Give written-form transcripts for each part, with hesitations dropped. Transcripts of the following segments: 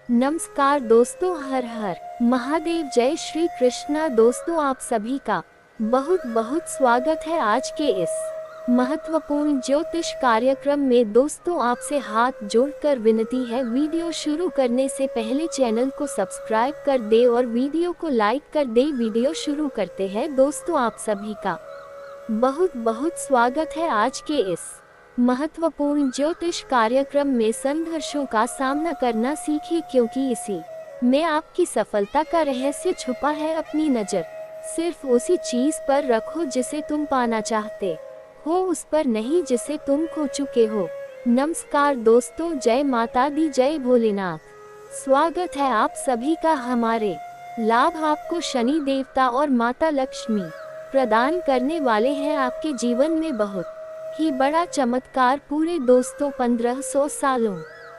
नमस्कार दोस्तों, हर हर महादेव, जय श्री कृष्णा। दोस्तों, आप सभी का बहुत बहुत स्वागत है आज के इस महत्वपूर्ण ज्योतिष कार्यक्रम में। दोस्तों, आपसे हाथ जोड़कर विनती है, वीडियो शुरू करने से पहले चैनल को सब्सक्राइब कर दे और वीडियो को लाइक कर दे। वीडियो शुरू करते हैं। दोस्तों, आप सभी का बहुत बहुत स्वागत है आज के इस महत्वपूर्ण ज्योतिष कार्यक्रम में। संघर्षों का सामना करना सीखिए, क्योंकि इसी में आपकी सफलता का रहस्य छुपा है। अपनी नजर सिर्फ उसी चीज पर रखो जिसे तुम पाना चाहते हो, उस पर नहीं जिसे तुम खो चुके हो। नमस्कार दोस्तों, जय माता दी, जय भोलेनाथ। स्वागत है आप सभी का हमारे लाभ आपको शनि देवता और माता लक्ष्मी प्रदान करने वाले हैं। आपके जीवन में बहुत ही बड़ा चमत्कार पूरे दोस्तों 1500 सालों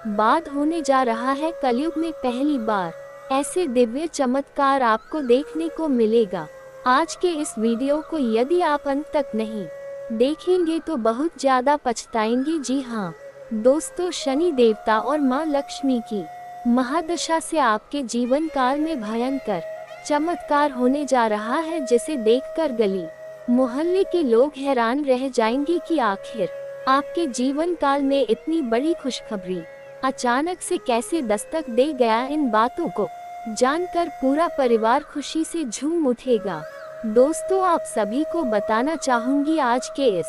बाद होने जा रहा है। कलयुग में पहली बार ऐसे दिव्य चमत्कार आपको देखने को मिलेगा। आज के इस वीडियो को यदि आप अंत तक नहीं देखेंगे तो बहुत ज्यादा पछताएंगे। जी हाँ दोस्तों, शनि देवता और माँ लक्ष्मी की महादशा से आपके जीवन काल में भयंकर चमत्कार होने जा रहा है, जिसे देखकर गली मोहल्ले के लोग हैरान रह जाएंगे कि आखिर आपके जीवन काल में इतनी बड़ी खुशखबरी अचानक से कैसे दस्तक दे गया। इन बातों को जानकर पूरा परिवार खुशी से झूम उठेगा। दोस्तों, आप सभी को बताना चाहूंगी आज के इस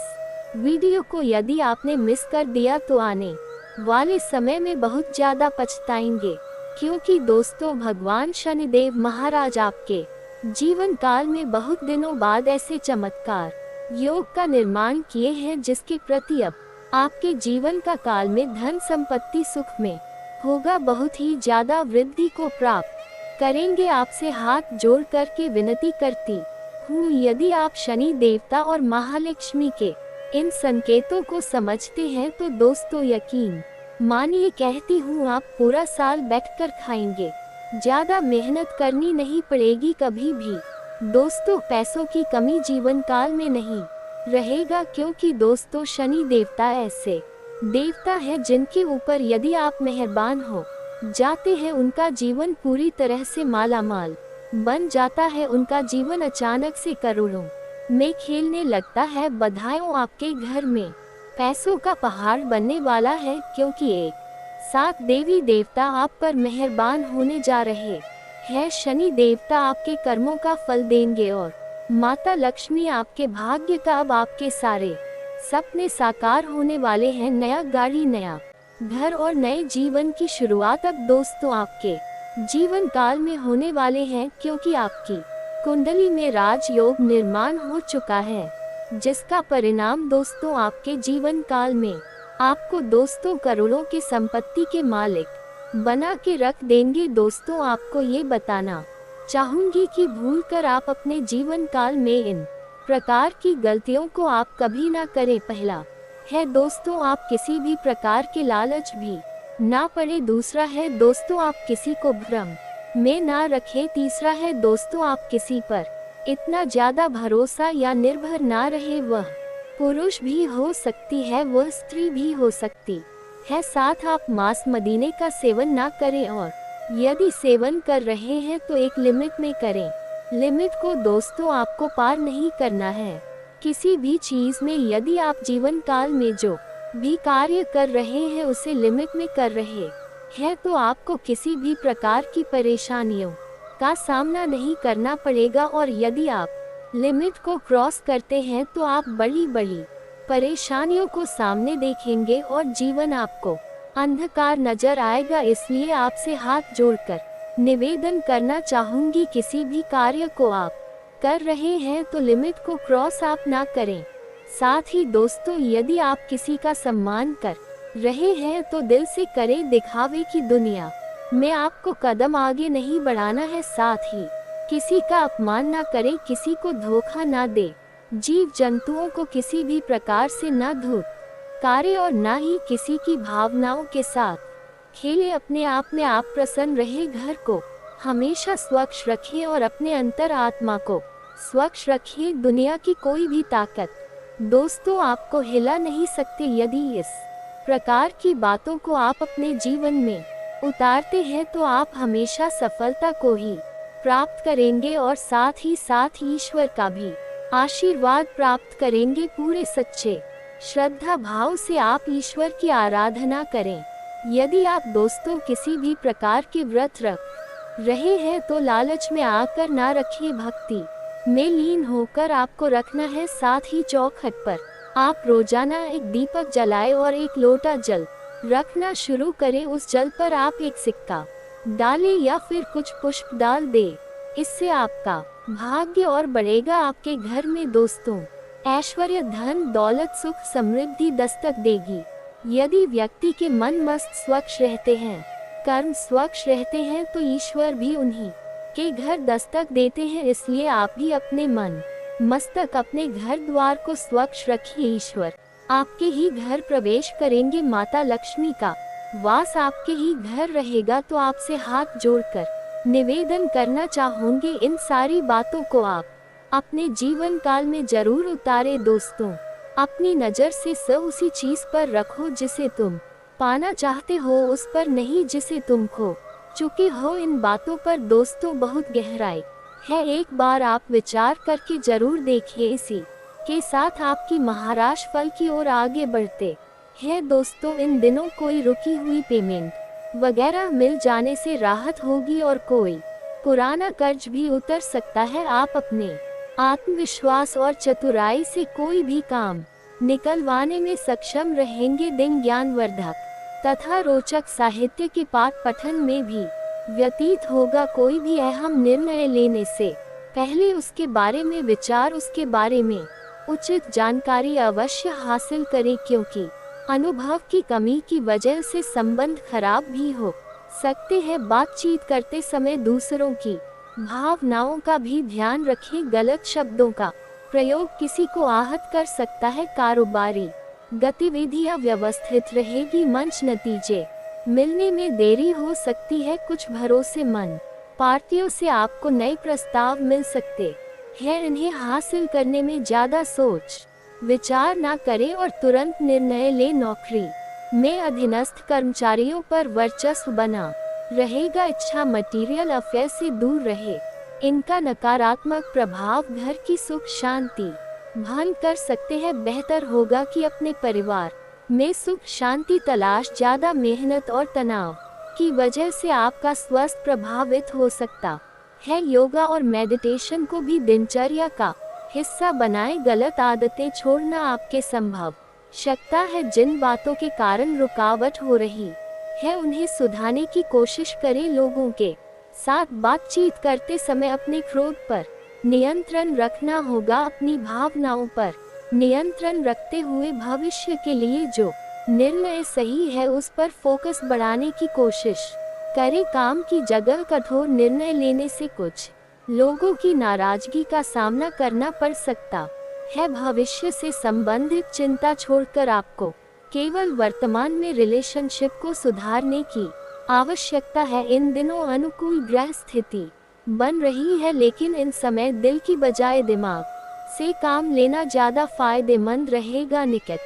वीडियो को यदि आपने मिस कर दिया तो आने वाले समय में बहुत ज्यादा पछताएंगे, क्योंकि दोस्तों भगवान शनिदेव महाराज आपके जीवन काल में बहुत दिनों बाद ऐसे चमत्कार योग का निर्माण किए हैं, जिसके प्रति अब आपके जीवन का काल में धन संपत्ति सुख में होगा बहुत ही ज्यादा वृद्धि को प्राप्त करेंगे। आपसे हाथ जोड़ कर के विनती करती हूँ, यदि आप शनि देवता और महालक्ष्मी के इन संकेतों को समझते हैं तो दोस्तों यकीन मानिए कहती हूँ आप पूरा साल बैठकर खाएंगे। ज्यादा मेहनत करनी नहीं पड़ेगी कभी भी। दोस्तों, पैसों की कमी जीवन काल में नहीं रहेगा, क्योंकि दोस्तों शनि देवता ऐसे देवता है जिनके ऊपर यदि आप मेहरबान हो जाते हैं, उनका जीवन पूरी तरह से मालामाल बन जाता है। उनका जीवन अचानक से करोड़ों में खेलने लगता है। बधाइयों, आपके घर में पैसों का पहाड़ बनने वाला है, क्योंकि एक साथ देवी देवता आप पर मेहरबान होने जा रहे हैं। शनि देवता आपके कर्मों का फल देंगे और माता लक्ष्मी आपके भाग्य का अब आपके सारे सपने साकार होने वाले हैं। नया गाड़ी, नया घर और नए जीवन की शुरुआत अब दोस्तों आपके जीवन काल में होने वाले हैं, क्योंकि आपकी कुंडली में राजयोग निर्माण हो चुका है, जिसका परिणाम दोस्तों आपके जीवन काल में आपको दोस्तों करोड़ों की संपत्ति के मालिक बना के रख देंगे। दोस्तों, आपको ये बताना चाहूंगी कि भूलकर आप अपने जीवन काल में इन प्रकार की गलतियों को आप कभी ना करें। पहला है दोस्तों, आप किसी भी प्रकार के लालच भी ना पड़े। दूसरा है दोस्तों, आप किसी को भ्रम में ना रखें। तीसरा है दोस्तों, आप किसी पर इतना ज्यादा भरोसा या निर्भर ना रहे। वह पुरुष भी हो सकती है, वह स्त्री भी हो सकती है। साथ आप मांस मदीने का सेवन ना करें, और यदि सेवन कर रहे हैं तो एक लिमिट में करें। लिमिट को दोस्तों आपको पार नहीं करना है। किसी भी चीज में यदि आप जीवन काल में जो भी कार्य कर रहे हैं उसे लिमिट में कर रहे हैं तो आपको किसी भी प्रकार की परेशानियों का सामना नहीं करना पड़ेगा। और यदि आप लिमिट को क्रॉस करते हैं तो आप बड़ी बड़ी परेशानियों को सामने देखेंगे और जीवन आपको अंधकार नजर आएगा। इसलिए आपसे हाथ जोड़कर निवेदन करना चाहूंगी, किसी भी कार्य को आप कर रहे हैं तो लिमिट को क्रॉस आप ना करें। साथ ही दोस्तों, यदि आप किसी का सम्मान कर रहे हैं तो दिल से करें। दिखावे की दुनिया में आपको कदम आगे नहीं बढ़ाना है। साथ ही किसी का अपमान ना करें, किसी को धोखा ना दे, जीव जंतुओं को किसी भी प्रकार से ना धुतकारे और ना ही किसी की भावनाओं के साथ खेले। अपने आप में आप प्रसन्न रहे, घर को हमेशा स्वच्छ रखें और अपने अंतर आत्मा को स्वच्छ रखें। दुनिया की कोई भी ताकत दोस्तों आपको हिला नहीं सकते। यदि इस प्रकार की बातों को आप अपने जीवन में उतारते हैं तो आप हमेशा सफलता को ही प्राप्त करेंगे और साथ ही साथ ईश्वर का भी आशीर्वाद प्राप्त करेंगे। पूरे सच्चे श्रद्धा भाव से आप ईश्वर की आराधना करें। यदि आप दोस्तों किसी भी प्रकार के व्रत रख रहे हैं तो लालच में आकर ना रखिए, भक्ति में लीन होकर आपको रखना है। साथ ही चौखट पर आप रोजाना एक दीपक जलाएं और एक लोटा जल रखना शुरू करें। उस जल पर आप एक सिक्का डालें या फिर कुछ पुष्प डाल दें। इससे आपका भाग्य और बढ़ेगा। आपके घर में दोस्तों ऐश्वर्य, धन दौलत, सुख समृद्धि दस्तक देगी। यदि व्यक्ति के मन मस्त स्वच्छ रहते हैं, कर्म स्वच्छ रहते हैं तो ईश्वर भी उन्हीं के घर दस्तक देते हैं। इसलिए आप भी अपने मन मस्तक, अपने घर द्वार को स्वच्छ रखिए। ईश्वर आपके ही घर प्रवेश करेंगे। माता लक्ष्मी का वास आपके ही घर रहेगा। तो आपसे हाथ जोड़कर निवेदन करना चाहूंगी, इन सारी बातों को आप अपने जीवन काल में जरूर उतारे। दोस्तों, अपनी नजर से उसी चीज पर रखो जिसे तुम पाना चाहते हो, उस पर नहीं जिसे तुम खो चुके हो। इन बातों पर दोस्तों बहुत गहराई है, एक बार आप विचार करके जरूर देखिए। इसी के साथ आपकी महाराज फल की ओर आगे बढ़ते हैं। दोस्तों, इन दिनों कोई रुकी हुई पेमेंट वगैरह मिल जाने से राहत होगी और कोई पुराना कर्ज भी उतर सकता है। आप अपने आत्मविश्वास और चतुराई से कोई भी काम निकलवाने में सक्षम रहेंगे। दिन ज्ञानवर्धक तथा रोचक साहित्य के पाठ पठन में भी व्यतीत होगा। कोई भी अहम निर्णय लेने से पहले उसके बारे में विचार, उसके बारे में उचित जानकारी अवश्य हासिल करें, क्योंकि अनुभव की कमी की वजह से संबंध खराब भी हो सकते हैं। बातचीत करते समय दूसरों की भावनाओं का भी ध्यान रखें। गलत शब्दों का प्रयोग किसी को आहत कर सकता है। कारोबारी गतिविधियां व्यवस्थित रहेगी। मंच नतीजे मिलने में देरी हो सकती है। कुछ भरोसेमंद पार्टियों से आपको नए प्रस्ताव मिल सकते हैं। इन्हें हासिल करने में ज्यादा सोच विचार ना करें और तुरंत निर्णय ले। नौकरी में अधीनस्थ कर्मचारियों पर वर्चस्व बना रहेगा। इच्छा मटीरियल अफेयर से दूर रहे, इनका नकारात्मक प्रभाव घर की सुख शांति भंग कर सकते हैं। बेहतर होगा कि अपने परिवार में सुख शांति तलाश। ज्यादा मेहनत और तनाव की वजह से आपका स्वास्थ्य प्रभावित हो सकता है। योगा और मेडिटेशन को भी दिनचर्या का हिस्सा बनाएं। गलत आदतें छोड़ना आपके संभव सकता है। जिन बातों के कारण रुकावट हो रही है उन्हें सुधारने की कोशिश करें। लोगों के साथ बातचीत करते समय अपने क्रोध पर नियंत्रण रखना होगा। अपनी भावनाओं पर नियंत्रण रखते हुए भविष्य के लिए जो निर्णय सही है उस पर फोकस बढ़ाने की कोशिश करें। काम की जगह कठोर निर्णय लेने से कुछ लोगों की नाराजगी का सामना करना पड़ सकता है। भविष्य से संबंधित चिंता छोड़कर आपको केवल वर्तमान में रिलेशनशिप को सुधारने की आवश्यकता है। इन दिनों अनुकूल ग्रह स्थिति बन रही है, लेकिन इन समय दिल की बजाय दिमाग से काम लेना ज्यादा फायदेमंद रहेगा। निकट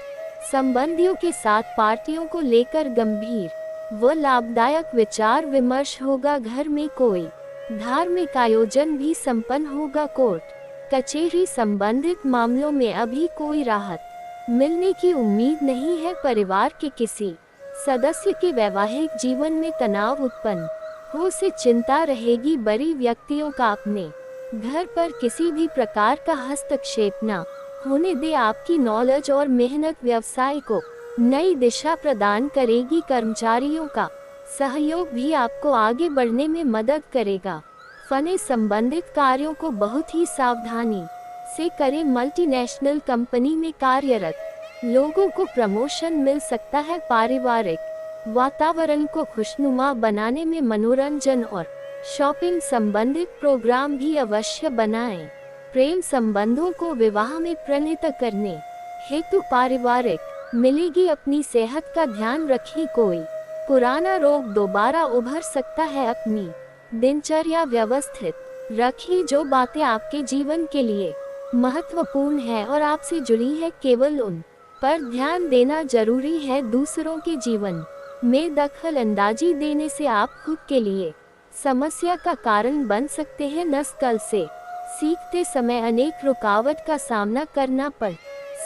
संबंधियों के साथ पार्टियों को लेकर गंभीर व लाभदायक विचार विमर्श होगा। घर में कोई धार्मिक आयोजन भी संपन्न होगा। कोर्ट कचहरी संबंधित मामलों में अभी कोई राहत मिलने की उम्मीद नहीं है। परिवार के किसी सदस्य के वैवाहिक जीवन में तनाव उत्पन्न हो से चिंता रहेगी। बड़ी व्यक्तियों का अपने घर पर किसी भी प्रकार का हस्तक्षेप न होने दे। आपकी नॉलेज और मेहनत व्यवसाय को नई दिशा प्रदान करेगी। कर्मचारियों का सहयोग भी आपको आगे बढ़ने में मदद करेगा। फने संबंधित कार्यों को बहुत ही सावधानी से करें। मल्टीनेशनल कंपनी में कार्यरत लोगों को प्रमोशन मिल सकता है। पारिवारिक वातावरण को खुशनुमा बनाने में मनोरंजन और शॉपिंग संबंधित प्रोग्राम भी अवश्य बनाएं। प्रेम संबंधों को विवाह में प्रणीत करने हेतु पारिवारिक मिलेगी। अपनी सेहत का ध्यान रखें। कोई पुराना रोग दोबारा उभर सकता है। अपनी दिनचर्या व्यवस्थित रखें। जो बातें आपके जीवन के लिए महत्वपूर्ण है और आपसे जुड़ी है केवल उन पर ध्यान देना जरूरी है। दूसरों के जीवन में दखल अंदाजी देने से आप खुद के लिए समस्या का कारण बन सकते हैं। नस्ल से सीखते समय अनेक रुकावट का सामना करना पड़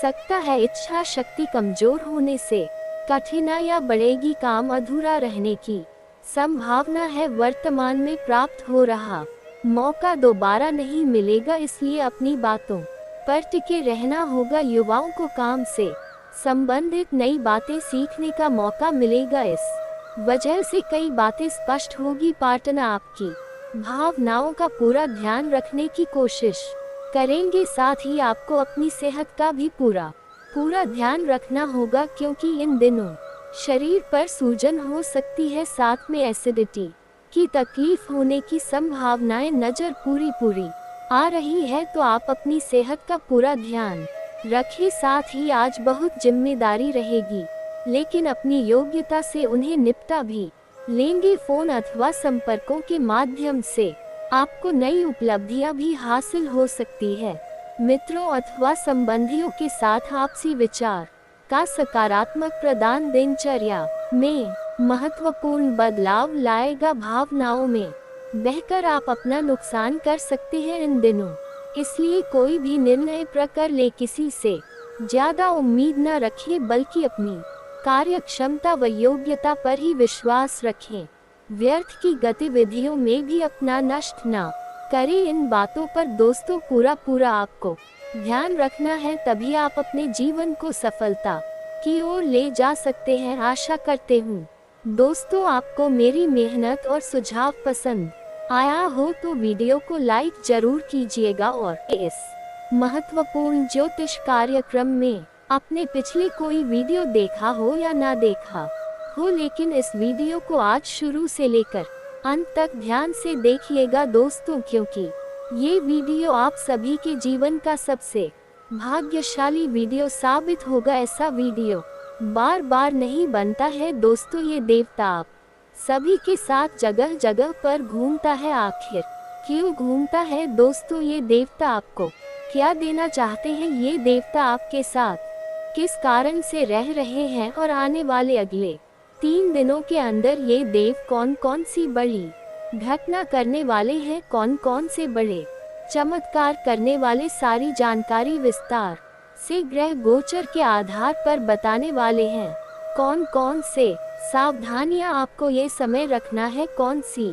सकता है। इच्छा शक्ति कमजोर होने से कठिनाइयां बढ़ेगी। काम अधूरा रहने की संभावना है। वर्तमान में प्राप्त हो रहा मौका दोबारा नहीं मिलेगा, इसलिए अपनी बातों पर टिके रहना होगा। युवाओं को काम से संबंधित नई बातें सीखने का मौका मिलेगा। इस वजह से कई बातें स्पष्ट होगी। पार्टनर आपकी भावनाओं का पूरा ध्यान रखने की कोशिश करेंगे। साथ ही आपको अपनी सेहत का भी पूरा ध्यान रखना होगा, क्योंकि इन दिनों शरीर पर सूजन हो सकती है। साथ में एसिडिटी की तकलीफ होने की संभावनाएं नजर पूरी आ रही है, तो आप अपनी सेहत का पूरा ध्यान रखें। साथ ही आज बहुत जिम्मेदारी रहेगी, लेकिन अपनी योग्यता से उन्हें निपटा भी लेंगे। फोन अथवा संपर्कों के माध्यम से आपको नई उपलब्धियां भी हासिल हो सकती है। मित्रों अथवा संबंधियों के साथ आपसी विचार का सकारात्मक प्रदान दिनचर्या में महत्वपूर्ण बदलाव लाएगा। भावनाओं में बहकर आप अपना नुकसान कर सकते हैं इन दिनों, इसलिए कोई भी निर्णय प्रकर ले किसी से ज्यादा उम्मीद न रखें, बल्कि अपनी कार्य क्षमता व योग्यता पर ही विश्वास रखें। व्यर्थ की गतिविधियों में भी अपना नष्ट न करें। इन बातों पर दोस्तों पूरा आपको ध्यान रखना है, तभी आप अपने जीवन को सफलता की ओर ले जा सकते हैं। आशा करते हूँ दोस्तों आपको मेरी मेहनत और सुझाव पसंद आया हो, तो वीडियो को लाइक जरूर कीजिएगा और इस महत्वपूर्ण ज्योतिष कार्यक्रम में आपने पिछले कोई वीडियो देखा हो या ना देखा हो, लेकिन इस वीडियो को आज शुरू से लेकर अंत तक ध्यान से देखिएगा दोस्तों, क्योंकि ये वीडियो आप सभी के जीवन का सबसे भाग्यशाली वीडियो साबित होगा। ऐसा वीडियो बार बार नहीं बनता है दोस्तों। ये देवता आप सभी के साथ जगह जगह पर घूमता है। आखिर क्यों घूमता है दोस्तों? ये देवता आपको क्या देना चाहते हैं? ये देवता आपके साथ किस कारण से रह रहे हैं और आने वाले अगले 3 दिनों के अंदर ये देव कौन सी बड़ी घटना करने वाले हैं, कौन से बड़े चमत्कार करने वाले, सारी जानकारी विस्तार से ग्रह गोचर के आधार पर बताने वाले हैं। कौन से सावधानियां आपको ये समय रखना है, कौन सी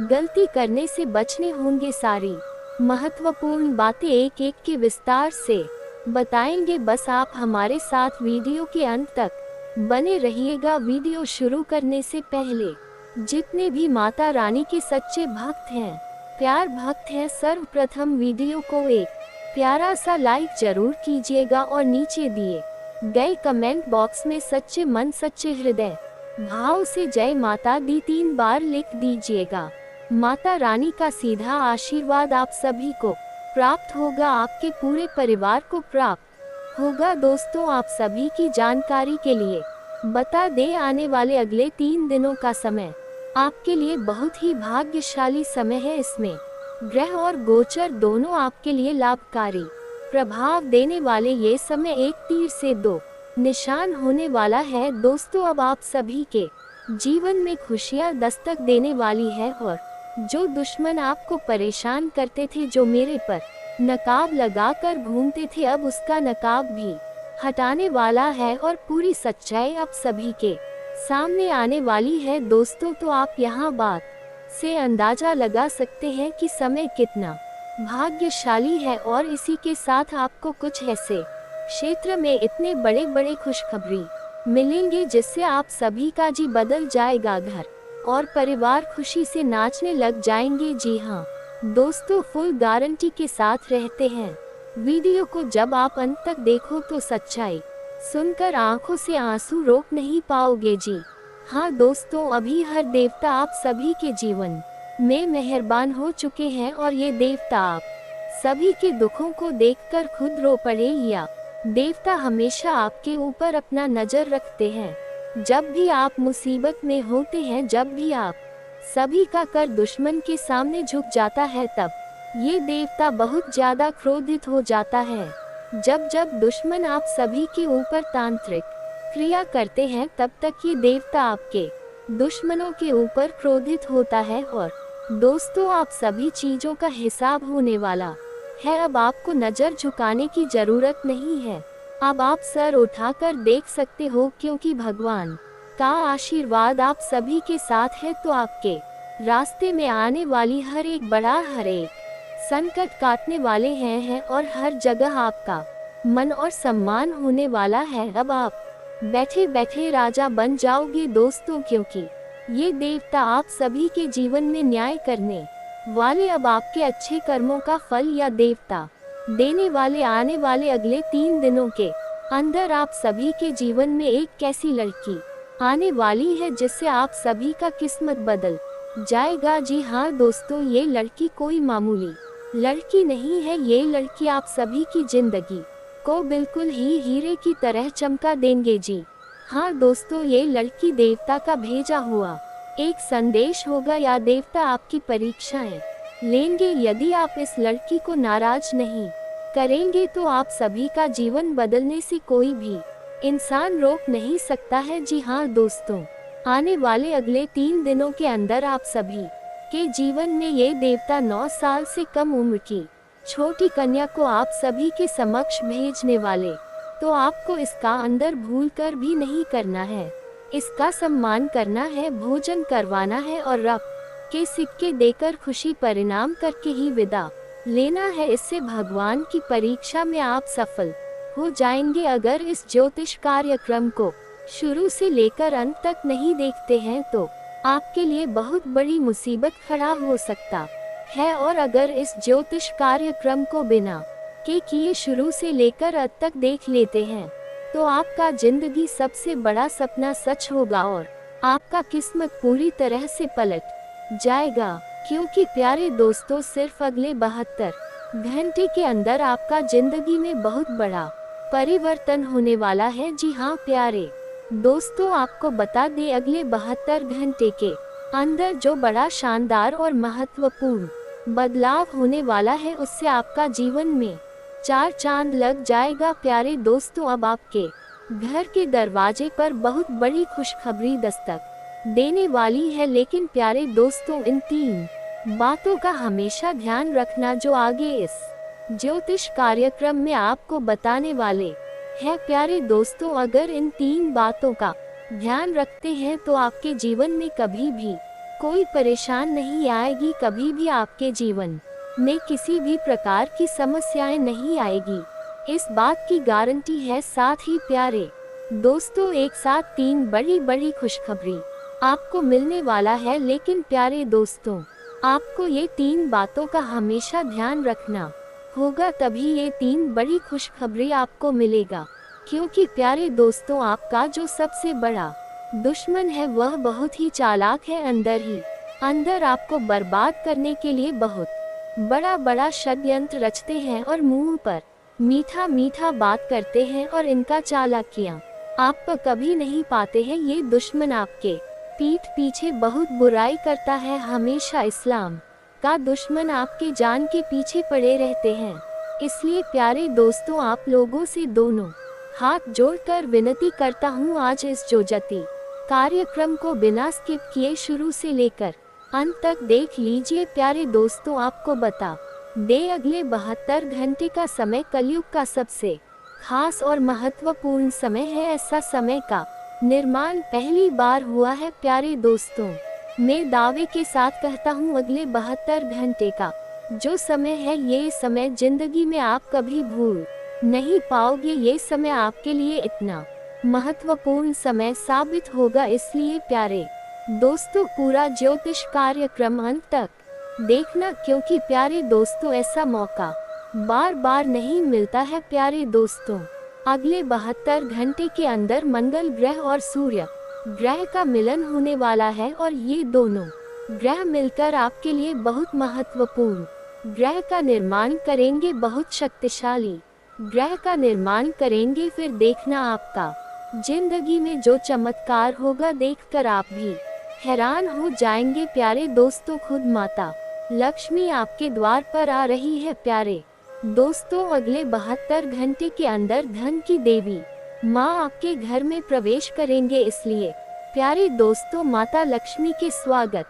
गलती करने से बचने होंगे, सारी महत्वपूर्ण बातें एक एक के विस्तार से बताएंगे। बस आप हमारे साथ वीडियो के अंत तक बने रहिएगा। वीडियो शुरू करने से पहले जितने भी माता रानी के सच्चे भक्त हैं, प्यार भक्त हैं, सर्वप्रथम वीडियो को एक प्यारा सा लाइक जरूर कीजिएगा और नीचे दिए गए कमेंट बॉक्स में सच्चे मन सच्चे हृदय भाव से जय माता दी 3 बार लिख दीजिएगा। माता रानी का सीधा आशीर्वाद आप सभी को प्राप्त होगा, आपके पूरे परिवार को प्राप्त होगा। दोस्तों आप सभी की जानकारी के लिए बता दें, आने वाले अगले 3 दिनों का समय आपके लिए बहुत ही भाग्यशाली समय है। इसमें ग्रह और गोचर दोनों आपके लिए लाभकारी प्रभाव देने वाले ये समय एक तीर से 2 निशान होने वाला है। दोस्तों अब आप सभी के जीवन में खुशियां दस्तक देने वाली है, और जो दुश्मन आपको परेशान करते थे, जो मेरे पर नकाब लगाकर घूमते थे, अब उसका नकाब भी हटाने वाला है और पूरी सच्चाई अब सभी के सामने आने वाली है। दोस्तों तो आप यहाँ बात से अंदाजा लगा सकते हैं कि समय कितना भाग्यशाली है, और इसी के साथ आपको कुछ ऐसे क्षेत्र में इतने बड़े बड़े खुशखबरी मिलेंगे जिससे आप सभी का जी बदल जाएगा। घर और परिवार खुशी से नाचने लग जाएंगे। जी हाँ दोस्तों, फुल गारंटी के साथ रहते हैं। वीडियो को जब आप अंत तक देखो तो सच्चाई सुनकर आंखों से आंसू रोक नहीं पाओगे। जी हाँ दोस्तों, अभी हर देवता आप सभी के जीवन में मेहरबान हो चुके हैं, और ये देवता आप सभी के दुखों को देखकर खुद रो पड़े। या देवता हमेशा आपके ऊपर अपना नजर रखते हैं। जब भी आप मुसीबत में होते हैं, जब भी आप सभी का कर दुश्मन के सामने झुक जाता है, तब ये देवता बहुत ज्यादा क्रोधित हो जाता है। जब दुश्मन आप सभी के ऊपर तांत्रिक क्रिया करते हैं तब तक ये देवता आपके दुश्मनों के ऊपर क्रोधित होता है। और दोस्तों, आप सभी चीजों का हिसाब होने वाला है। अब आपको नजर झुकाने की जरूरत नहीं है। अब आप सर उठाकर देख सकते हो, क्योंकि भगवान का आशीर्वाद आप सभी के साथ है। तो आपके रास्ते में आने वाली हर एक संकट काटने वाले हैं और हर जगह आपका मन और सम्मान होने वाला है। अब आप बैठे बैठे राजा बन जाओगे दोस्तों, क्योंकि ये देवता आप सभी के जीवन में न्याय करने वाले। अब आपके अच्छे कर्मों का फल या देवता देने वाले आने वाले अगले 3 दिनों के अंदर आप सभी के जीवन में एक ऐसी लड़की आने वाली है जिससे आप सभी का किस्मत बदल जाएगा। जी हाँ दोस्तों, ये लड़की कोई मामूली लड़की नहीं है। ये लड़की आप सभी की जिंदगी को बिल्कुल ही हीरे की तरह चमका देंगे। जी हाँ दोस्तों, ये लड़की देवता का भेजा हुआ एक संदेश होगा या देवता आपकी परीक्षाएं लेंगे। यदि आप इस लड़की को नाराज नहीं करेंगे तो आप सभी का जीवन बदलने से कोई भी इंसान रोक नहीं सकता है। जी हाँ दोस्तों, आने वाले अगले 3 दिनों के अंदर आप सभी के जीवन में ये देवता 9 साल से कम उम्र की छोटी कन्या को आप सभी के समक्ष भेजने वाले। तो आपको इसका अंदर भूल कर भी नहीं करना है। इसका सम्मान करना है, भोजन करवाना है और रब के सिक्के देकर खुशी परिणाम करके ही विदा लेना है। इससे भगवान की परीक्षा में आप सफल हो जाएंगे। अगर इस ज्योतिष कार्यक्रम को शुरू से लेकर अंत तक नहीं देखते हैं तो आपके लिए बहुत बड़ी मुसीबत खड़ा हो सकता है। और अगर इस ज्योतिष कार्यक्रम को बिना के किए शुरू से लेकर अंत तक देख लेते हैं तो आपका जिंदगी सबसे बड़ा सपना सच होगा और आपका किस्मत पूरी तरह से पलट जाएगा। क्योंकि प्यारे दोस्तों, सिर्फ अगले 72 घंटे के अंदर आपका जिंदगी में बहुत बड़ा परिवर्तन होने वाला है। जी हाँ प्यारे दोस्तों, आपको बता दें, अगले 72 घंटे के अंदर जो बड़ा शानदार और महत्वपूर्ण बदलाव होने वाला है उससे आपका जीवन में 4 चांद लग जाएगा। प्यारे दोस्तों, अब आपके घर के दरवाजे पर बहुत बड़ी खुशखबरी दस्तक देने वाली है। लेकिन प्यारे दोस्तों, इन 3 बातों का हमेशा ध्यान रखना जो आगे इस ज्योतिष कार्यक्रम में आपको बताने वाले हैं। प्यारे दोस्तों, अगर इन 3 बातों का ध्यान रखते हैं तो आपके जीवन में कभी भी कोई परेशान नहीं आएगी, कभी भी आपके जीवन में किसी भी प्रकार की समस्याएं नहीं आएगी, इस बात की गारंटी है। साथ ही प्यारे दोस्तों, एक साथ 3 बड़ी बड़ी खुशखबरी आपको मिलने वाला है। लेकिन प्यारे दोस्तों, आपको ये 3 बातों का हमेशा ध्यान रखना होगा, तभी ये 3 बड़ी खुशखबरी आपको मिलेगा। क्योंकि प्यारे दोस्तों, आपका जो सबसे बड़ा दुश्मन है वह बहुत ही चालाक है। अंदर ही अंदर आपको बर्बाद करने के लिए बहुत बड़ा बड़ा षड्यंत्र रचते हैं और मुंह पर मीठा मीठा बात करते हैं और इनका चालाकियां आप पर कभी नहीं पाते हैं। ये दुश्मन आपके पीठ पीछे बहुत बुराई करता है। हमेशा इस्लाम का दुश्मन आपके जान के पीछे पड़े रहते हैं। इसलिए प्यारे दोस्तों, आप लोगों से दोनों हाथ जोड़कर विनती करता हूँ, आज इस ज्योतिष कार्यक्रम को बिना स्किप किए शुरू से लेकर अंत तक देख लीजिए। प्यारे दोस्तों, आपको बता दे, अगले 72 घंटे का समय कलयुग का सबसे खास और महत्वपूर्ण समय है। ऐसा समय का निर्माण पहली बार हुआ है। प्यारे दोस्तों, मैं दावे के साथ कहता हूँ, अगले 72 घंटे का जो समय है, ये समय जिंदगी में आप कभी भूल नहीं पाओगे। ये समय आपके लिए इतना महत्वपूर्ण समय साबित होगा। इसलिए प्यारे दोस्तों, पूरा ज्योतिष कार्यक्रम अंत तक देखना, क्योंकि प्यारे दोस्तों, ऐसा मौका बार बार नहीं मिलता है। प्यारे दोस्तों, अगले 72 घंटे के अंदर मंगल ग्रह और सूर्य ग्रह का मिलन होने वाला है और ये दोनों ग्रह मिलकर आपके लिए बहुत महत्वपूर्ण ग्रह का निर्माण करेंगे, बहुत शक्तिशाली ग्रह का निर्माण करेंगे। फिर देखना, आपका जिंदगी में जो चमत्कार होगा देखकर आप भी हैरान हो जाएंगे। प्यारे दोस्तों, खुद माता लक्ष्मी आपके द्वार पर आ रही है। प्यारे दोस्तों, अगले 72 घंटे के अंदर धन की देवी माँ आपके घर में प्रवेश करेंगे, इसलिए प्यारे दोस्तों माता लक्ष्मी के स्वागत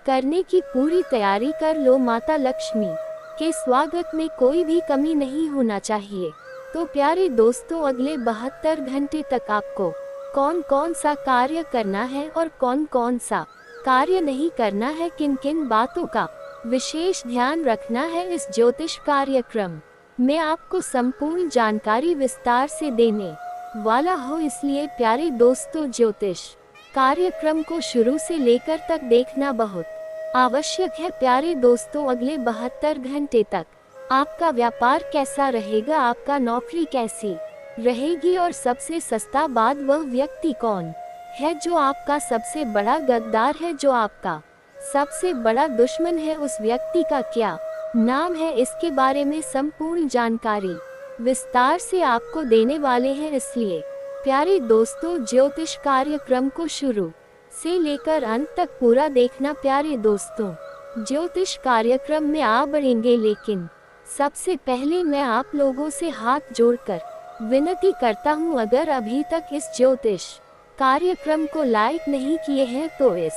करने की पूरी तैयारी कर लो। माता लक्ष्मी के स्वागत में कोई भी कमी नहीं होना चाहिए। तो प्यारे दोस्तों अगले 72 घंटे तक आपको कौन कौन सा कार्य करना है और कौन कौन सा कार्य नहीं करना है, किन किन बातों का विशेष ध्यान रखना है, इस ज्योतिष कार्यक्रम में आपको संपूर्ण जानकारी विस्तार से देने वाला हो। इसलिए प्यारे दोस्तों ज्योतिष कार्यक्रम को शुरू से लेकर तक देखना बहुत आवश्यक है। प्यारे दोस्तों अगले 72 घंटे तक आपका व्यापार कैसा रहेगा, आपका नौकरी कैसी रहेगी और सबसे सस्ता बात वह व्यक्ति कौन है जो आपका सबसे बड़ा गद्दार है, जो आपका सबसे बड़ा दुश्मन है, उस व्यक्ति का क्या नाम है, इसके बारे में संपूर्ण जानकारी विस्तार से आपको देने वाले हैं। इसलिए प्यारे दोस्तों ज्योतिष कार्यक्रम को शुरू से लेकर अंत तक पूरा देखना। प्यारे दोस्तों ज्योतिष कार्यक्रम में आ बढ़ेंगे, लेकिन सबसे पहले मैं आप लोगों से हाथ जोड़कर विनती करता हूं, अगर अभी तक इस ज्योतिष कार्यक्रम को लाइक नहीं किए हैं तो इस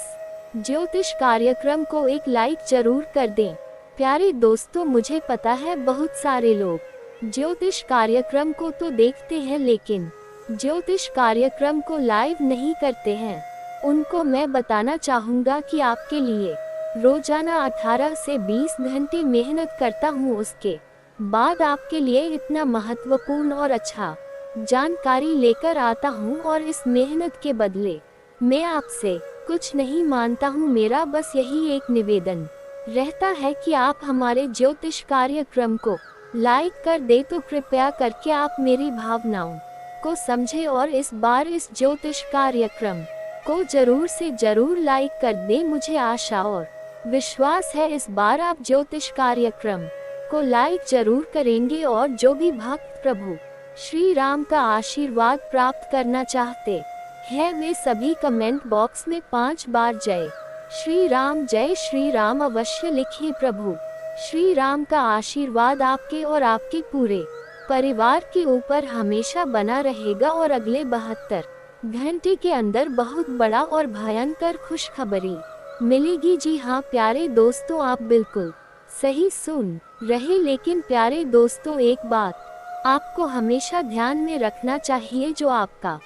ज्योतिष कार्यक्रम को एक लाइक जरूर कर दें। प्यारे दोस्तों मुझे पता है बहुत सारे लोग ज्योतिष कार्यक्रम को तो देखते हैं लेकिन ज्योतिष कार्यक्रम को लाइव नहीं करते हैं। उनको मैं बताना चाहूँगा कि आपके लिए रोजाना 18 से 20 घंटे मेहनत करता हूँ, उसके बाद आपके लिए इतना महत्वपूर्ण और अच्छा जानकारी लेकर आता हूँ और इस मेहनत के बदले मैं आपसे कुछ नहीं मांगता हूँ। मेरा बस यही एक निवेदन रहता है कि आप हमारे ज्योतिष कार्यक्रम को लाइक कर दे, तो कृपया करके आप मेरी भावनाओं को समझें और इस बार इस ज्योतिष कार्यक्रम को जरूर से जरूर लाइक कर दे। मुझे आशा और विश्वास है इस बार आप ज्योतिष कार्यक्रम को लाइक जरूर करेंगे और जो भी भक्त प्रभु श्री राम का आशीर्वाद प्राप्त करना चाहते हैं वे सभी कमेंट बॉक्स में 5 बार जय श्री राम अवश्य लिखिए। प्रभु श्री राम का आशीर्वाद आपके और आपके पूरे परिवार के ऊपर हमेशा बना रहेगा और अगले 72 घंटे के अंदर बहुत बड़ा और भयंकर खुशखबरी मिलेगी। जी हाँ प्यारे दोस्तों आप बिल्कुल सही सुन रहे, लेकिन प्यारे दोस्तों एक बात आपको हमेशा ध्यान में रखना चाहिए, जो आपका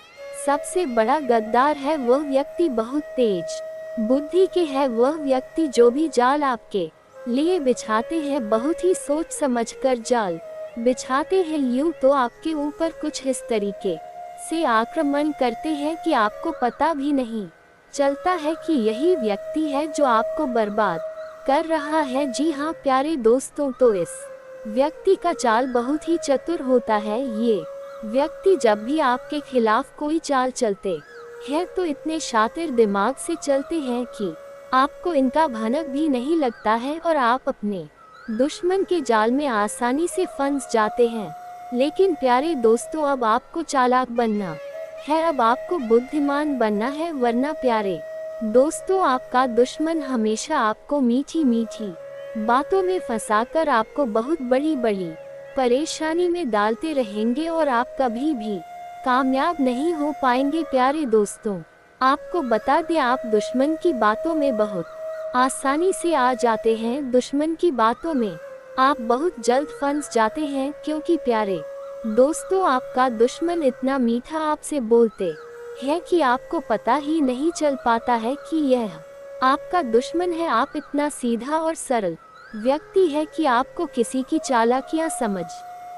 सबसे बड़ा गद्दार है वह व्यक्ति बहुत तेज बुद्धि के है। वह व्यक्ति जो भी जाल आपके लिए बिछाते हैं बहुत ही सोच समझकर जाल बिछाते हैं, यूं तो आपके ऊपर कुछ इस तरीके से आक्रमण करते हैं कि आपको पता भी नहीं चलता है कि यही व्यक्ति है जो आपको बर्बाद कर रहा है। जी हाँ प्यारे दोस्तों, तो इस व्यक्ति का चाल बहुत ही चतुर होता है। ये व्यक्ति जब भी आपके खिलाफ कोई चाल चलते हैं तो इतने शातिर दिमाग से चलते हैं कि आपको इनका भनक भी नहीं लगता है और आप अपने दुश्मन के जाल में आसानी से फंस जाते हैं। लेकिन प्यारे दोस्तों अब आपको चालाक बनना है, अब आपको बुद्धिमान बनना है, वरना प्यारे दोस्तों आपका दुश्मन हमेशा आपको मीठी मीठी बातों में फंसाकर आपको बहुत बड़ी बड़ी परेशानी में डालते रहेंगे और आप कभी भी कामयाब नहीं हो पाएंगे। प्यारे दोस्तों आपको बता दें, आप दुश्मन की बातों में बहुत आसानी से आ जाते हैं। दुश्मन की बातों में आप बहुत जल्द फंस जाते हैं, क्योंकि प्यारे दोस्तों आपका दुश्मन इतना मीठा आपसे बोलते हैं कि आपको पता ही नहीं चल पाता है कि यह आपका दुश्मन है। आप इतना सीधा और सरल व्यक्ति है कि आपको किसी की चालाकियां समझ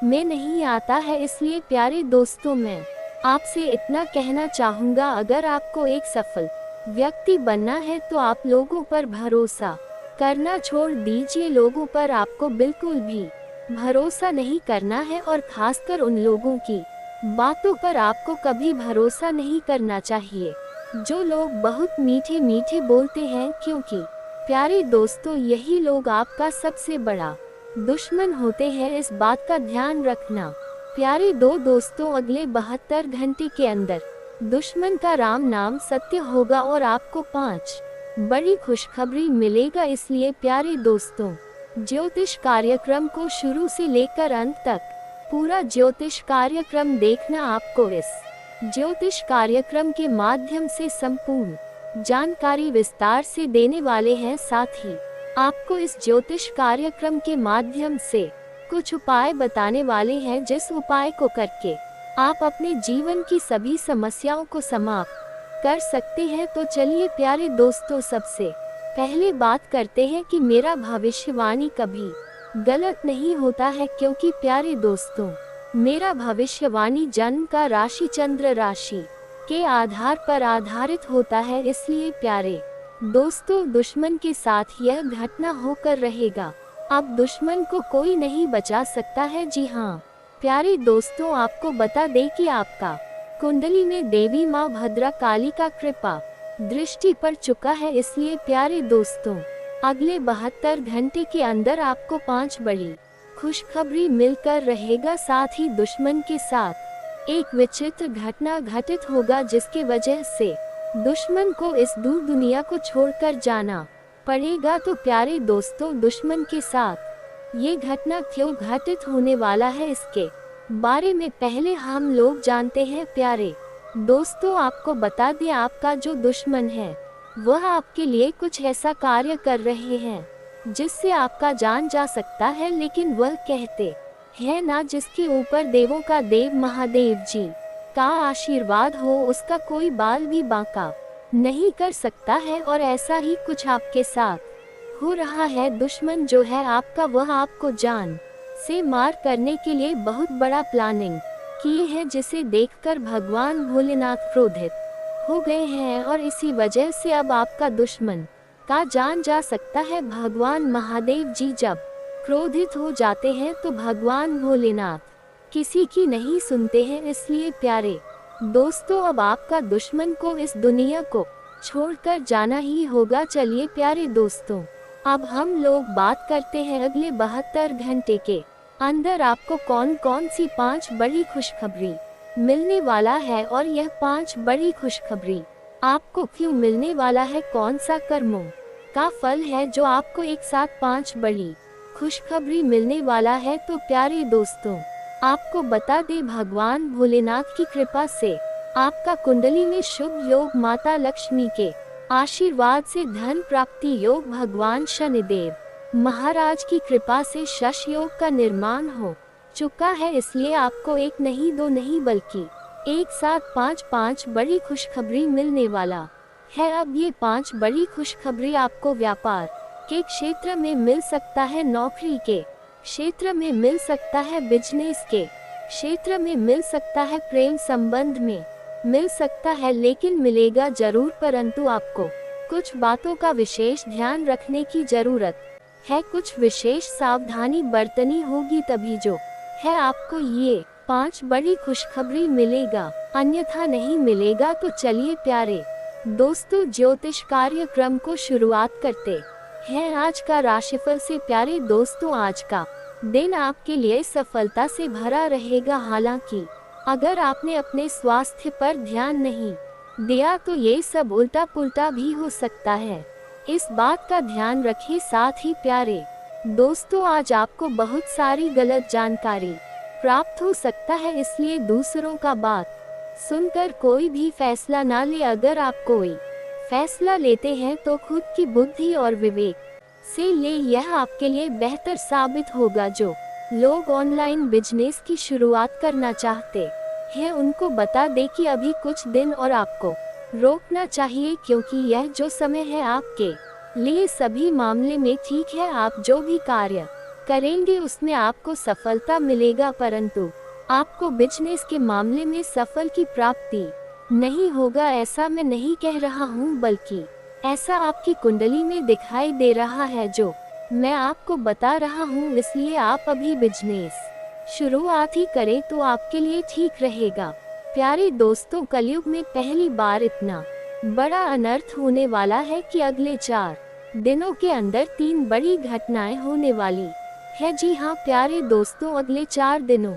में नहीं आता है। इसलिए प्यारे दोस्तों मैं आपसे इतना कहना चाहूँगा, अगर आपको एक सफल व्यक्ति बनना है तो आप लोगों पर भरोसा करना छोड़ दीजिए। लोगों पर आपको बिल्कुल भी भरोसा नहीं करना है और खासकर उन लोगों की बातों पर आपको कभी भरोसा नहीं करना चाहिए जो लोग बहुत मीठे मीठे बोलते हैं, क्योंकि प्यारे दोस्तों यही लोग आपका सबसे बड़ा दुश्मन होते हैं। इस बात का ध्यान रखना। प्यारे दोस्तों अगले 72 घंटे के अंदर दुश्मन का राम नाम सत्य होगा और आपको 5 बड़ी खुशखबरी मिलेगा। इसलिए प्यारे दोस्तों ज्योतिष कार्यक्रम को शुरू से लेकर अंत तक पूरा ज्योतिष कार्यक्रम देखना। आपको इस ज्योतिष कार्यक्रम के माध्यम से संपूर्ण जानकारी विस्तार से देने वाले हैं। साथ ही आपको इस ज्योतिष कार्यक्रम के माध्यम से कुछ उपाय बताने वाले हैं, जिस उपाय को करके आप अपने जीवन की सभी समस्याओं को समाप्त कर सकते हैं। तो चलिए प्यारे दोस्तों, सबसे पहले बात करते हैं कि मेरा भविष्यवाणी कभी गलत नहीं होता है, क्योंकि प्यारे दोस्तों मेरा भविष्यवाणी जन्म का राशि चंद्र राशि के आधार पर आधारित होता है। इसलिए प्यारे दोस्तों दुश्मन के साथ यह घटना होकर रहेगा। अब दुश्मन को कोई नहीं बचा सकता है। जी हाँ प्यारे दोस्तों, आपको बता दें कि आपका कुंडली में देवी माँ भद्रा काली का कृपा दृष्टि पड़ चुका है। इसलिए प्यारे दोस्तों अगले 72 घंटे के अंदर आपको 5 बड़ी खुशखबरी मिलकर रहेगा। साथ ही दुश्मन के साथ एक विचित्र घटना घटित होगा, जिसके वजह से दुश्मन को इस दूर दुनिया को छोड़कर जाना पड़ेगा। तो प्यारे दोस्तों दुश्मन के साथ ये घटना क्यों घटित होने वाला है, इसके बारे में पहले हम लोग जानते हैं। प्यारे दोस्तों आपको बता दें, आपका जो दुश्मन है वह आपके लिए कुछ ऐसा कार्य कर रहे हैं जिससे आपका जान जा सकता है। लेकिन वह कहते हैं ना, जिसके ऊपर देवों का देव महादेव जी का आशीर्वाद हो, उसका कोई बाल भी बांका नहीं कर सकता है। और ऐसा ही कुछ आपके साथ हो रहा है। दुश्मन जो है आपका, वह आपको जान से मार करने के लिए बहुत बड़ा प्लानिंग किए हैं, जिसे देखकर भगवान भोलेनाथ क्रोधित हो गए हैं। और इसी वजह से अब आपका दुश्मन का जान जा सकता है। भगवान महादेव जी जब क्रोधित हो जाते हैं तो भगवान भोलेनाथ किसी की नहीं सुनते हैं। इसलिए प्यारे दोस्तों अब आपका दुश्मन को इस दुनिया को छोड़कर जाना ही होगा। चलिए प्यारे दोस्तों अब हम लोग बात करते हैं अगले 72 घंटे के अंदर आपको कौन कौन सी 5 बड़ी खुशखबरी मिलने वाला है, और यह 5 बड़ी खुशखबरी आपको क्यों मिलने वाला है, कौन सा कर्मों का फल है जो आपको एक साथ 5 बड़ी खुशखबरी मिलने वाला है। तो प्यारे दोस्तों आपको बता दें, भगवान भोलेनाथ की कृपा से आपका कुंडली में शुभ योग, माता लक्ष्मी के आशीर्वाद से धन प्राप्ति योग, भगवान शनिदेव महाराज की कृपा से शश योग का निर्माण हो चुका है। इसलिए आपको एक नहीं, 2 नहीं, बल्कि एक साथ 5 बड़ी खुशखबरी मिलने वाला है। अब ये 5 बड़ी खुशखबरी आपको व्यापार के क्षेत्र में मिल सकता है, नौकरी के क्षेत्र में मिल सकता है, बिजनेस के क्षेत्र में मिल सकता है, प्रेम संबंध में मिल सकता है। लेकिन मिलेगा जरूर, परंतु आपको कुछ बातों का विशेष ध्यान रखने की जरूरत है, कुछ विशेष सावधानी बरतनी होगी, तभी जो है आपको ये 5 बड़ी खुशखबरी मिलेगा, अन्यथा नहीं मिलेगा। तो चलिए प्यारे दोस्तों ज्योतिष कार्यक्रम को शुरुआत करते हैं आज का राशिफल से। प्यारे दोस्तों आज का दिन आपके लिए सफलता से भरा रहेगा। हालांकि अगर आपने अपने स्वास्थ्य पर ध्यान नहीं दिया तो ये सब उल्टा पुल्टा भी हो सकता है, इस बात का ध्यान रखें। साथ ही प्यारे दोस्तों आज आपको बहुत सारी गलत जानकारी प्राप्त हो सकता है, इसलिए दूसरों का बात सुनकर कोई भी फैसला ना ले। अगर आप कोई फैसला लेते हैं तो खुद की बुद्धि और विवेक से ले, यह आपके लिए बेहतर साबित होगा। जो लोग ऑनलाइन बिजनेस की शुरुआत करना चाहते हैं उनको बता दें कि अभी कुछ दिन और आपको रोकना चाहिए, क्योंकि यह जो समय है आपके लिए सभी मामले में ठीक है। आप जो भी कार्य करेंगे उसमें आपको सफलता मिलेगा, परंतु आपको बिजनेस के मामले में सफल की प्राप्ति नहीं होगा। ऐसा मैं नहीं कह रहा हूँ, बल्कि ऐसा आपकी कुंडली में दिखाई दे रहा है जो मैं आपको बता रहा हूँ। इसलिए आप अभी बिजनेस शुरुआत ही करें तो आपके लिए ठीक रहेगा। प्यारे दोस्तों कलयुग में पहली बार इतना बड़ा अनर्थ होने वाला है कि अगले 4 दिनों के अंदर 3 बड़ी घटनाएं होने वाली है। जी हाँ प्यारे दोस्तों अगले 4 दिनों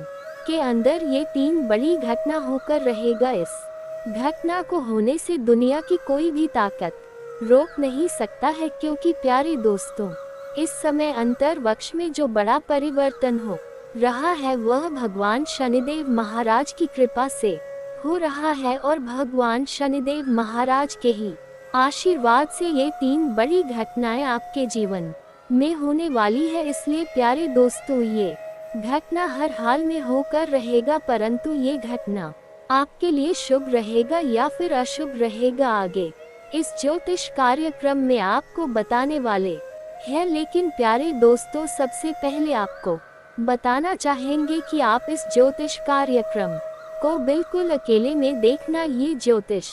के अंदर ये 3 बड़ी घटना होकर रहेगा। इस घटना को होने से दुनिया की कोई भी ताकत रोक नहीं सकता है, क्योंकि प्यारे दोस्तों इस समय अंतरिक्ष में जो बड़ा परिवर्तन हो रहा है वह भगवान शनिदेव महाराज की कृपा से हो रहा है और भगवान शनिदेव महाराज के ही आशीर्वाद से ये 3 बड़ी घटनाएं आपके जीवन में होने वाली है। इसलिए प्यारे दोस्तों, ये घटना हर हाल में होकर रहेगा, परंतु ये घटना आपके लिए शुभ रहेगा या फिर अशुभ रहेगा, आगे इस ज्योतिष कार्यक्रम में आपको बताने वाले हैं। लेकिन प्यारे दोस्तों, सबसे पहले आपको बताना चाहेंगे कि आप इस ज्योतिष कार्यक्रम को बिल्कुल अकेले में देखना। ये ज्योतिष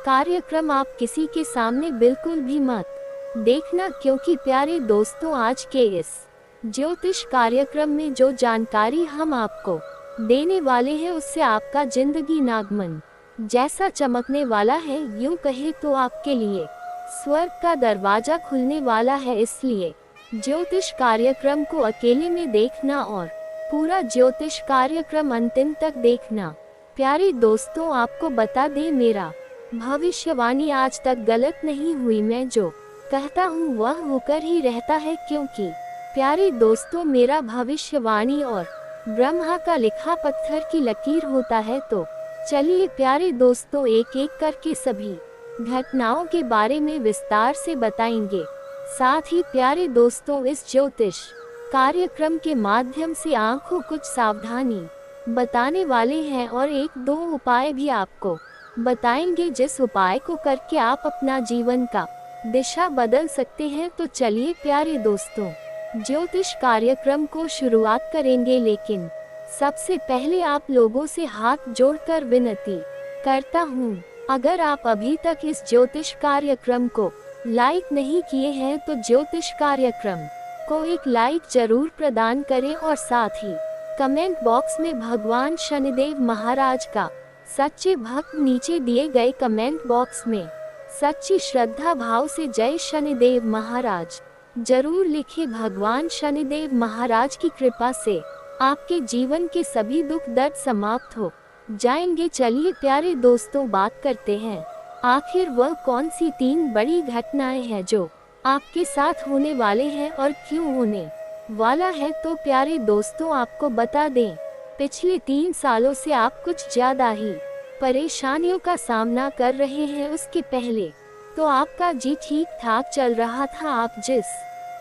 कार्यक्रम आप किसी के सामने बिल्कुल भी मत देखना, क्योंकि प्यारे दोस्तों, आज के इस ज्योतिष कार्यक्रम में जो जानकारी हम आपको देने वाले हैं उससे आपका जिंदगी नागमन जैसा चमकने वाला है। यूं कहे तो आपके लिए स्वर्ग का दरवाजा खुलने वाला है। इसलिए ज्योतिष कार्यक्रम को अकेले में देखना और पूरा ज्योतिष कार्यक्रम अंतिम तक देखना। प्यारे दोस्तों, आपको बता दें, मेरा भविष्यवाणी आज तक गलत नहीं हुई। मैं जो कहता हूँ वह होकर ही रहता है, क्योंकि प्यारे दोस्तों, मेरा भविष्यवाणी और ब्रह्मा का लिखा पत्थर की लकीर होता है। तो चलिए प्यारे दोस्तों, एक एक करके सभी घटनाओं के बारे में विस्तार से बताएंगे। साथ ही प्यारे दोस्तों, इस ज्योतिष कार्यक्रम के माध्यम से आपको कुछ सावधानी बताने वाले हैं और 1-2 उपाय भी आपको बताएंगे, जिस उपाय को करके आप अपना जीवन का दिशा बदल सकते हैं। तो चलिए प्यारे दोस्तों, ज्योतिष कार्यक्रम को शुरुआत करेंगे, लेकिन सबसे पहले आप लोगों से हाथ जोड़कर विनती करता हूँ, अगर आप अभी तक इस ज्योतिष कार्यक्रम को लाइक नहीं किए हैं तो ज्योतिष कार्यक्रम को एक लाइक जरूर प्रदान करें और साथ ही कमेंट बॉक्स में भगवान शनिदेव महाराज का सच्चे भक्त नीचे दिए गए कमेंट बॉक्स में सच्ची श्रद्धा भाव से जय शनिदेव महाराज जरूर लिखे। भगवान शनिदेव महाराज की कृपा से आपके जीवन के सभी दुख दर्द समाप्त हो जाएंगे। चलिए प्यारे दोस्तों, बात करते हैं आखिर वह कौन सी 3 बड़ी घटनाएं हैं जो आपके साथ होने वाले हैं और क्यों होने वाला है। तो प्यारे दोस्तों, आपको बता दें, पिछले 3 सालों से आप कुछ ज्यादा ही परेशानियों का सामना कर रहे हैं। उसके पहले तो आपका जी ठीक ठाक चल रहा था। आप जिस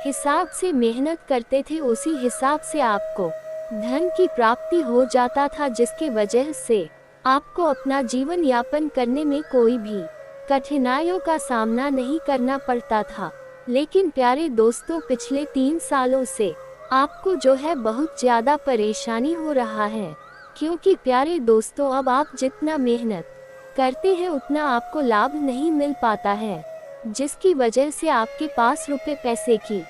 हिसाब से मेहनत करते थे उसी हिसाब से आपको धन की प्राप्ति हो जाता था, जिसके वजह से आपको अपना जीवन यापन करने में कोई भी कठिनाइयों का सामना नहीं करना पड़ता था। लेकिन प्यारे दोस्तों, पिछले 3 सालों से आपको जो है बहुत ज्यादा परेशानी हो रहा है, क्योंकि प्यारे दोस्तों, अब आप जितना मेहनत करते हैं उतना आपको लाभ नहीं मिल पाता है, जिसकी वजह से आपके पास रुपए पैसे की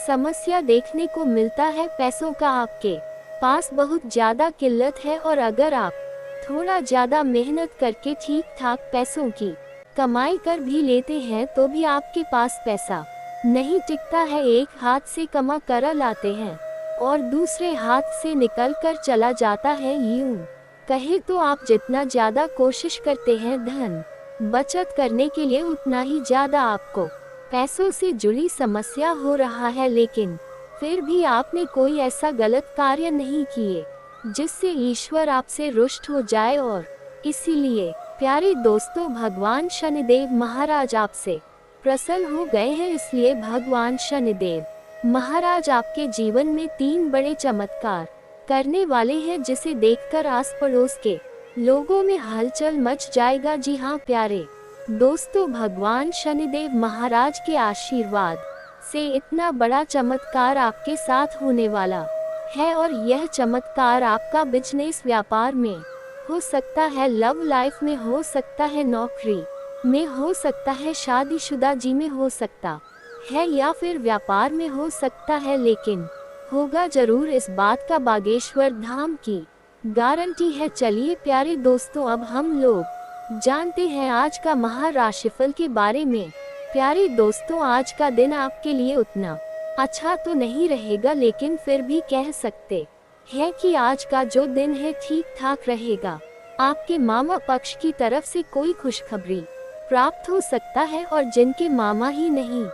समस्या देखने को मिलता है। पैसों का आपके पास बहुत ज्यादा किल्लत है और अगर आप थोड़ा ज्यादा मेहनत करके ठीक ठाक पैसों की कमाई कर भी लेते हैं तो भी आपके पास पैसा नहीं टिकता है। एक हाथ से कमा कर लाते हैं और दूसरे हाथ से निकल कर चला जाता है। यूं कहे तो आप जितना ज्यादा कोशिश करते हैं धन बचत करने के लिए, उतना ही ज्यादा आपको पैसों से जुड़ी समस्या हो रहा है। लेकिन फिर भी आपने कोई ऐसा गलत कार्य नहीं किए जिससे ईश्वर आपसे रुष्ट हो जाए और इसीलिए प्यारे दोस्तों, भगवान शनिदेव महाराज आपसे प्रसन्न हो गए हैं। इसलिए भगवान शनिदेव महाराज आपके जीवन में 3 बड़े चमत्कार करने वाले हैं, जिसे देखकर आस पड़ोस के लोगों में हलचल मच जाएगा। जी हाँ प्यारे दोस्तों, भगवान शनिदेव महाराज के आशीर्वाद से इतना बड़ा चमत्कार आपके साथ होने वाला है और यह चमत्कार आपका बिजनेस व्यापार में हो सकता है, लव लाइफ में हो सकता है, नौकरी में हो सकता है, शादीशुदा जी में हो सकता है या फिर व्यापार में हो सकता है, लेकिन होगा जरूर, इस बात का बागेश्वर धाम की गारंटी है। चलिए प्यारे दोस्तों, अब हम लोग जानते हैं आज का महाराशिफल के बारे में। प्यारे दोस्तों, आज का दिन आपके लिए उतना अच्छा तो नहीं रहेगा, लेकिन फिर भी कह सकते हैं कि आज का जो दिन है ठीक ठाक रहेगा। आपके मामा पक्ष की तरफ से कोई खुशखबरी प्राप्त हो सकता है और जिनके मामा ही नहीं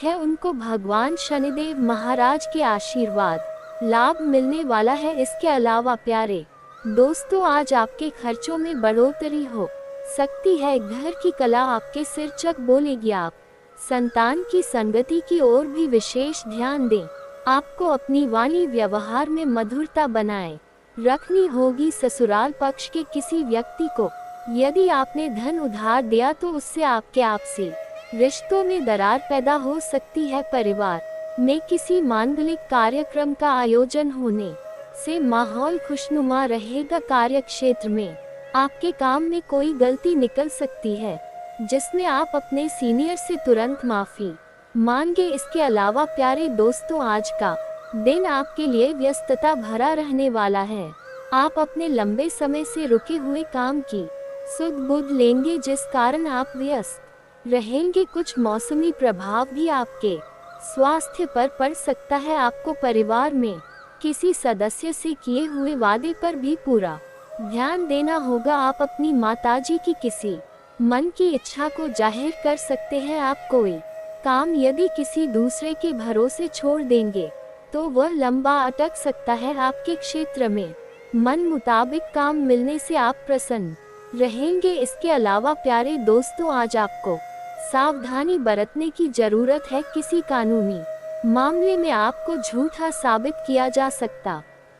है उनको भगवान शनिदेव महाराज के आशीर्वाद लाभ मिलने वाला है। इसके अलावा प्यारे दोस्तों आज आपके खर्चों में बढ़ोतरी हो सकती है। घर की कला आपके सिर चक बोलेगी। आप संतान की संगति की ओर भी विशेष ध्यान दें। आपको अपनी वाणी व्यवहार में मधुरता बनाए रखनी होगी। ससुराल पक्ष के किसी व्यक्ति को यदि आपने धन उधार दिया तो उससे आपके आपसी रिश्तों में दरार पैदा हो सकती है। परिवार में किसी मांगलिक कार्यक्रम का आयोजन होने से माहौल खुशनुमा रहेगा। कार्य क्षेत्र में आपके काम में कोई गलती निकल सकती है जिसमें आप अपने सीनियर से तुरंत माफी मांगे। इसके अलावा प्यारे दोस्तों आज का दिन आपके लिए व्यस्तता भरा रहने वाला है। आप अपने लंबे समय से रुके हुए काम की सुध बुध लेंगे जिस कारण आप व्यस्त रहेंगे। कुछ मौसमी प्रभाव भी आपके स्वास्थ्य पर पड़ सकता है। आपको परिवार में किसी सदस्य से किए हुए वादे पर भी पूरा ध्यान देना होगा। आप अपनी माताजी की किसी मन की इच्छा को जाहिर कर सकते हैं। आप कोई काम यदि किसी दूसरे के भरोसे छोड़ देंगे तो वह लंबा अटक सकता है। आपके क्षेत्र में मन मुताबिक काम मिलने से आप प्रसन्न रहेंगे। इसके अलावा प्यारे दोस्तों आज आपको सावधानी बरतने की जरूरत है। किसी कानूनी मामले में आपको झूठा साबित किया जा सकता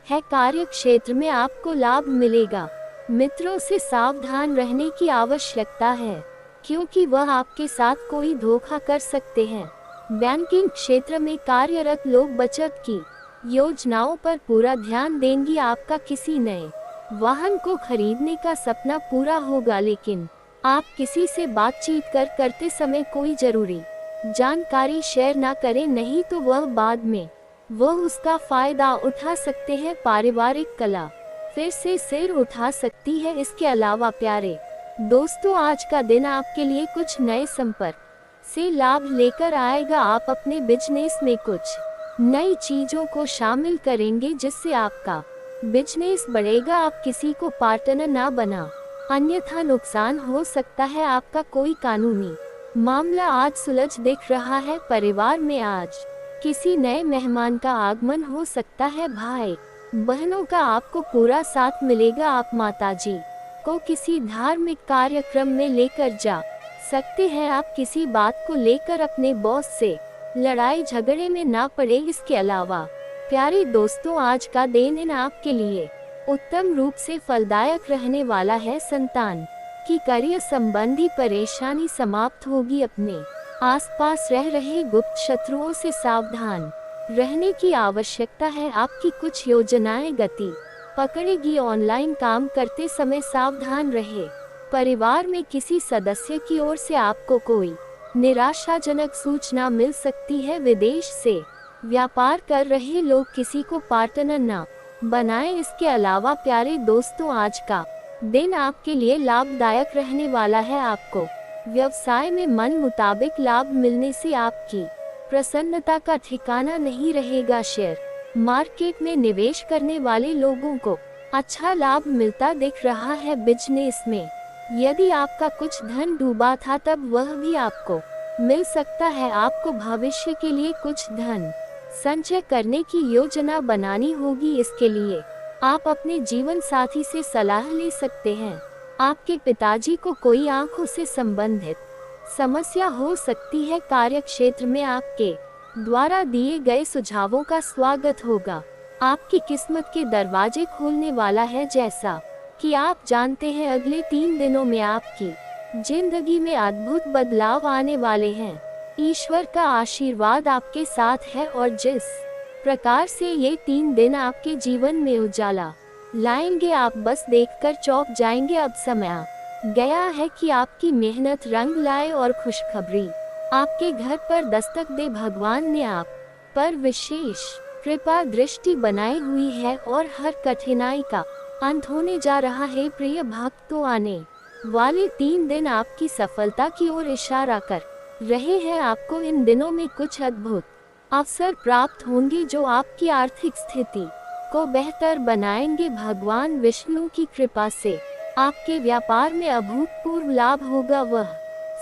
है। कार्य क्षेत्र में आपको लाभ मिलेगा। मित्रों से सावधान रहने की आवश्यकता है क्योंकि वह आपके साथ कोई धोखा कर सकते हैं। बैंकिंग क्षेत्र में कार्यरत लोग बचत की योजनाओं पर पूरा ध्यान देंगे। आपका किसी नए वाहन को खरीदने का सपना पूरा होगा, लेकिन आप किसी से बातचीत करते समय कोई जरूरी जानकारी शेयर ना करें, नहीं तो वह बाद में उसका फायदा उठा सकते हैं। पारिवारिक कला फिर से सिर उठा सकती है। इसके अलावा प्यारे दोस्तों आज का दिन आपके लिए कुछ नए संपर्क से लाभ लेकर आएगा। आप अपने बिजनेस में कुछ नई चीजों को शामिल करेंगे जिससे आपका बिजनेस बढ़ेगा। आप किसी को पार्टनर ना बना, अन्यथा नुकसान हो सकता है। आपका कोई कानूनी मामला आज सुलझ दिख रहा है। परिवार में आज किसी नए मेहमान का आगमन हो सकता है। भाई बहनों का आपको पूरा साथ मिलेगा। आप माताजी को किसी धार्मिक कार्यक्रम में लेकर जा सकते हैं। आप किसी बात को लेकर अपने बॉस से लड़ाई झगड़े में ना पड़े। इसके अलावा प्यारे दोस्तों आज का दिन आपके लिए उत्तम रूप से फलदायक रहने वाला है। संतान की करियर संबंधी परेशानी समाप्त होगी। अपने आसपास रह रहे गुप्त शत्रुओं से सावधान रहने की आवश्यकता है। आपकी कुछ योजनाएं गति पकड़ेगी। ऑनलाइन काम करते समय सावधान रहे। परिवार में किसी सदस्य की ओर से आपको कोई निराशाजनक सूचना मिल सकती है। विदेश से व्यापार कर रहे लोग किसी को पार्टनर न बनाएं। इसके अलावा प्यारे दोस्तों आज का दिन आपके लिए लाभदायक रहने वाला है। आपको व्यवसाय में मन मुताबिक लाभ मिलने से आपकी प्रसन्नता का ठिकाना नहीं रहेगा। शेयर मार्केट में निवेश करने वाले लोगों को अच्छा लाभ मिलता दिख रहा है। बिजनेस में यदि आपका कुछ धन डूबा था तब वह भी आपको मिल सकता है। आपको भविष्य के लिए कुछ धन संचय करने की योजना बनानी होगी। इसके लिए आप अपने जीवन साथी से सलाह ले सकते हैं। आपके पिताजी को कोई आंखों से संबंधित समस्या हो सकती है। कार्य क्षेत्र में आपके द्वारा दिए गए सुझावों का स्वागत होगा। आपकी किस्मत के दरवाजे खोलने वाला है। जैसा कि आप जानते हैं अगले 3 दिनों में आपकी जिंदगी में अद्भुत बदलाव आने वाले हैं। ईश्वर का आशीर्वाद आपके साथ है और जिस प्रकार से ये 3 दिन आपके जीवन में उजाला लाएंगे आप बस देखकर चौंक जाएंगे। अब समय गया है कि आपकी मेहनत रंग लाए और खुशखबरी आपके घर पर दस्तक दे। भगवान ने आप पर विशेष कृपा दृष्टि बनाई हुई है और हर कठिनाई का अंत होने जा रहा है। प्रिय भक्तों आने वाले 3 दिन आपकी सफलता की ओर इशारा कर रहे हैं। आपको इन दिनों में कुछ अद्भुत अवसर प्राप्त होंगे जो आपकी आर्थिक स्थिति को बेहतर बनाएंगे। भगवान विष्णु की कृपा से आपके व्यापार में अभूतपूर्व लाभ होगा। वह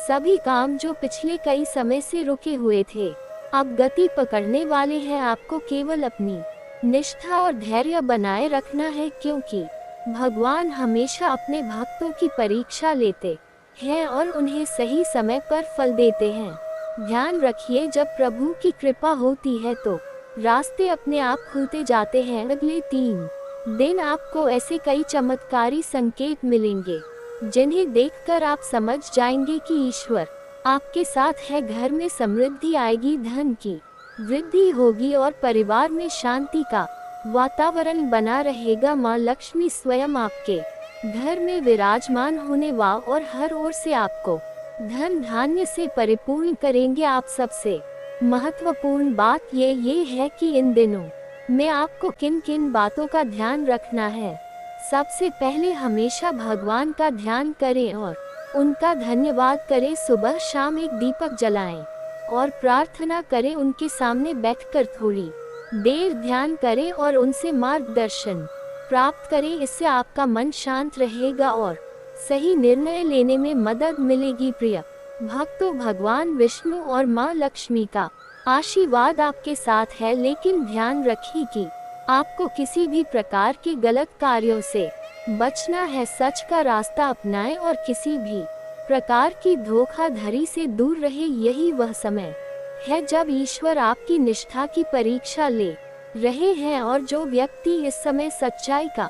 सभी काम जो पिछले कई समय से रुके हुए थे अब गति पकड़ने वाले हैं। आपको केवल अपनी निष्ठा और धैर्य बनाए रखना है क्योंकि भगवान हमेशा अपने भक्तों की परीक्षा लेते हैं और उन्हें सही समय पर फल देते हैं। ध्यान रखिए, जब प्रभु की कृपा होती है तो रास्ते अपने आप खुलते जाते हैं। अगले 3 दिन आपको ऐसे कई चमत्कारी संकेत मिलेंगे जिन्हें देखकर आप समझ जाएंगे कि ईश्वर आपके साथ है। घर में समृद्धि आएगी, धन की वृद्धि होगी और परिवार में शांति का वातावरण बना रहेगा। माँ लक्ष्मी स्वयं आपके घर में विराजमान होने और हर ओर से आपको धन धान्य से परिपूर्ण करेंगे। आप सबसे महत्वपूर्ण बात ये है कि इन दिनों में आपको किन किन बातों का ध्यान रखना है। सबसे पहले हमेशा भगवान का ध्यान करें और उनका धन्यवाद करें। सुबह शाम एक दीपक जलाएं और प्रार्थना करें। उनके सामने बैठकर थोड़ी देर ध्यान करें और उनसे मार्गदर्शन प्राप्त करें। इससे आपका मन शांत रहेगा और सही निर्णय लेने में मदद मिलेगी। प्रिय भक्तों, भगवान विष्णु और माँ लक्ष्मी का आशीर्वाद आपके साथ है, लेकिन ध्यान रखिए कि आपको किसी भी प्रकार के गलत कार्यों से बचना है। सच का रास्ता अपनाएं और किसी भी प्रकार की धोखाधड़ी से दूर रहे। यही वह समय है जब ईश्वर आपकी निष्ठा की परीक्षा ले रहे हैं और जो व्यक्ति इस समय सच्चाई का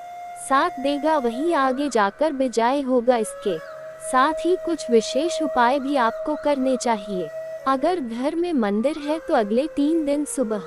साथ देगा वही आगे जाकर विजयी होगा। इसके साथ ही कुछ विशेष उपाय भी आपको करने चाहिए। अगर घर में मंदिर है तो अगले 3 दिन सुबह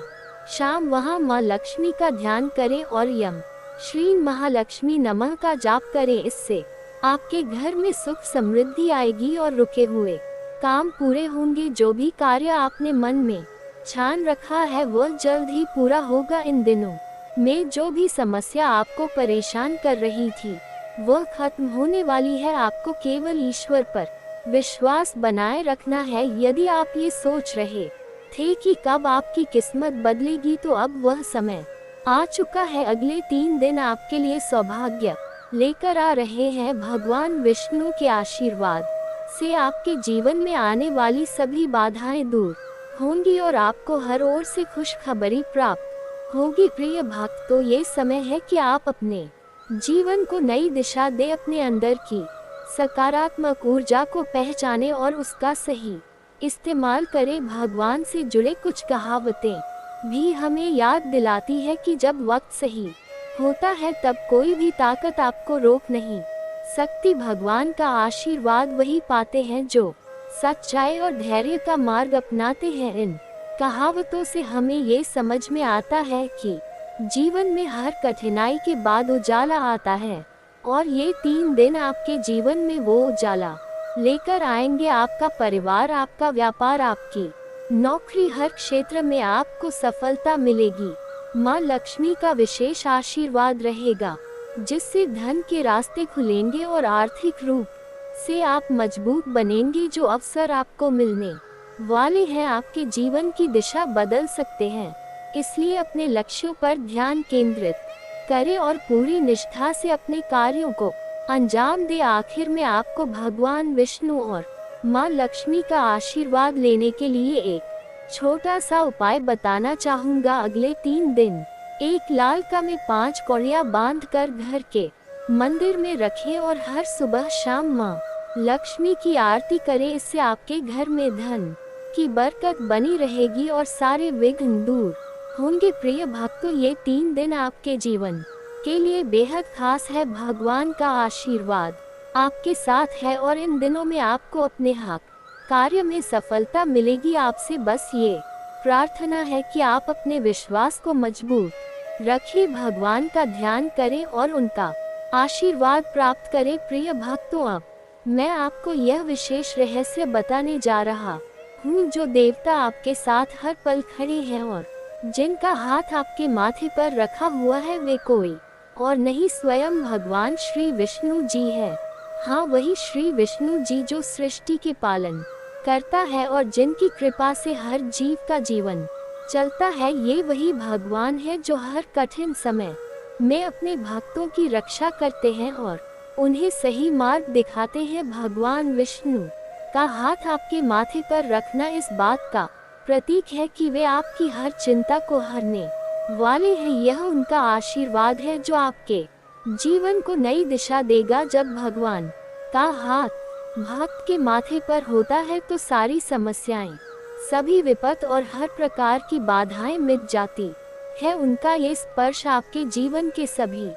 शाम वहां माँ लक्ष्मी का ध्यान करें और यम श्री महालक्ष्मी नमः का जाप करें। इससे आपके घर में सुख समृद्धि आएगी और रुके हुए काम पूरे होंगे। जो भी कार्य आपने मन में ठान रखा है वह जल्द ही पूरा होगा। इन दिनों में जो भी समस्या आपको परेशान कर रही थी वह खत्म होने वाली है। आपको केवल ईश्वर पर विश्वास बनाए रखना है। यदि आप ये सोच रहे थे कि कब आपकी किस्मत बदलेगी तो अब वह समय आ चुका है। अगले 3 दिन आपके लिए सौभाग्य लेकर आ रहे हैं। भगवान विष्णु के आशीर्वाद से आपके जीवन में आने वाली सभी बाधाएं दूर होंगी और आपको हर ओर से खुशखबरी प्राप्त होगी। प्रिय भक्तों, ये समय है कि आप अपने जीवन को नई दिशा दे। अपने अंदर की सकारात्मक ऊर्जा को पहचाने और उसका सही इस्तेमाल करें। भगवान से जुड़े कुछ कहावतें भी हमें याद दिलाती है कि जब वक्त सही होता है तब कोई भी ताकत आपको रोक नहीं सकती। भगवान का आशीर्वाद वही पाते हैं जो सच्चाई और धैर्य का मार्ग अपनाते हैं। इन कहावतों से हमें ये समझ में आता है कि जीवन में हर कठिनाई के बाद उजाला आता है और ये 3 दिन आपके जीवन में वो उजाला लेकर आएंगे। आपका परिवार, आपका व्यापार, आपकी नौकरी, हर क्षेत्र में आपको सफलता मिलेगी। माँ लक्ष्मी का विशेष आशीर्वाद रहेगा जिससे धन के रास्ते खुलेंगे और आर्थिक रूप से आप मजबूत बनेंगे। जो अवसर आपको मिलने वाले हैं आपके जीवन की दिशा बदल सकते हैं। इसलिए अपने लक्ष्यों पर ध्यान केंद्रित करें और पूरी निष्ठा से अपने कार्यों को अंजाम दे। आखिर में आपको भगवान विष्णु और माँ लक्ष्मी का आशीर्वाद लेने के लिए एक छोटा सा उपाय बताना चाहूँगा। अगले 3 दिन एक लाल का में 5 कौड़ियाँ बांधकर घर के मंदिर में रखें और हर सुबह शाम माँ लक्ष्मी की आरती करें। इससे आपके घर में धन की बरकत बनी रहेगी और सारे विघ्न दूर होंगे। प्रिय भक्तों, ये 3 दिन आपके जीवन के लिए बेहद खास है। भगवान का आशीर्वाद आपके साथ है और इन दिनों में आपको अपने हक कार्य में सफलता मिलेगी। आपसे बस ये प्रार्थना है कि आप अपने विश्वास को मजबूत रखिए, भगवान का ध्यान करें और उनका आशीर्वाद प्राप्त करें। प्रिय भक्तों, अब मैं आपको यह विशेष रहस्य बताने जा रहा हूँ जो देवता आपके साथ हर पल खड़े हैं और जिनका हाथ आपके माथे पर रखा हुआ है वे कोई और नहीं स्वयं भगवान श्री विष्णु जी है। हाँ, वही श्री विष्णु जी जो सृष्टि के पालन करता है और जिनकी कृपा से हर जीव का जीवन चलता है। ये वही भगवान है जो हर कठिन समय में अपने भक्तों की रक्षा करते हैं और उन्हें सही मार्ग दिखाते हैं। भगवान विष्णु का हाथ आपके माथे पर रखना इस बात का प्रतीक है कि वे आपकी हर चिंता को हरने वाले हैं। यह उनका आशीर्वाद है जो आपके जीवन को नई दिशा देगा। जब भगवान का हाथ भक्त के माथे पर होता है तो सारी समस्याएं, सभी विपत और हर प्रकार की बाधाएं मिट जाती है। उनका ये स्पर्श आपके जीवन के सभी